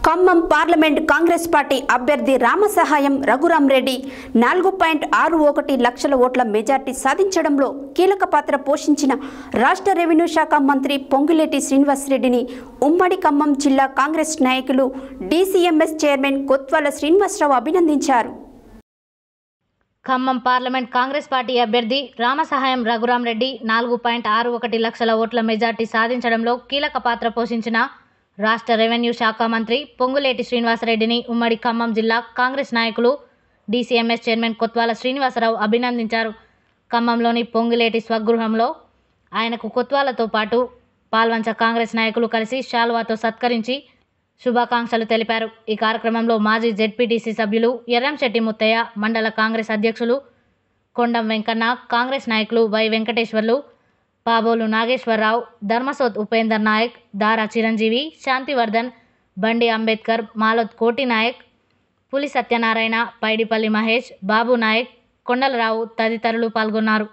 Khammam parliament Congress party అభ్యర్థి రామసహాయం రఘురామరెడ్డి 4.61 లక్షల ఓట్ల మెజార్టీ సాధించడంలో కీలక పాత్ర పోషించిన రాష్ట్ర రెవెన్యూ శాఖ మంత్రి పొంగులేటి శ్రీనివాసరెడ్డిని ఉమ్మడి ఖమ్మం జిల్లా కాంగ్రెస్ నాయకులు డీసీఎంఎస్ చైర్మన్ కొత్వాల శ్రీనివాసరావు అభినందించారు. ఖమ్మం పార్లమెంట్ కాంగ్రెస్ పార్టీ అభ్యర్థి రామసహాయం రఘురామరెడ్డి 4.61 లక్షల ఓట్ల మెజార్టీ సాధించడంలో కీలక పాత్ర పోషించిన రాష్ట్ర రెవెన్యూ శాఖ మంత్రి పొంగులేటి శ్రీనివాసరెడ్డిని ఉమ్మడి ఖమ్మం జిల్లా కాంగ్రెస్ నాయకులు డీసీఎంఎస్ చైర్మన్ కొత్వాల శ్రీనివాసరావు అభినందించారు. ఖమ్మంలోని పొంగులేటి స్వగృహంలో ఆయనకు కొత్వాలతో పాటు పాల్వంచ కాంగ్రెస్ నాయకులు కలిసి శాలువాతో సత్కరించి శుభాకాంక్షలు తెలిపారు. ఈ కార్యక్రమంలో మాజీ జెడ్పీటీసీ సభ్యులు ఎర్రంశెట్టి ముత్తయ్య, మండల కాంగ్రెస్ అధ్యక్షులు కొండం వెంకన్న, కాంగ్రెస్ నాయకులు వై వెంకటేశ్వర్లు, పాబోలు నాగేశ్వరరావు, ధర్మసోత్ ఉపేందర్ నాయక్, దారా చిరంజీవి, శాంతివర్ధన్, బండి అంబేద్కర్, మాలోత్ కోటి నాయక్, పులి సత్యనారాయణ, పైడిపల్లి మహేష్, బాబు నాయక్, కొండలరావు తదితరులు పాల్గొన్నారు.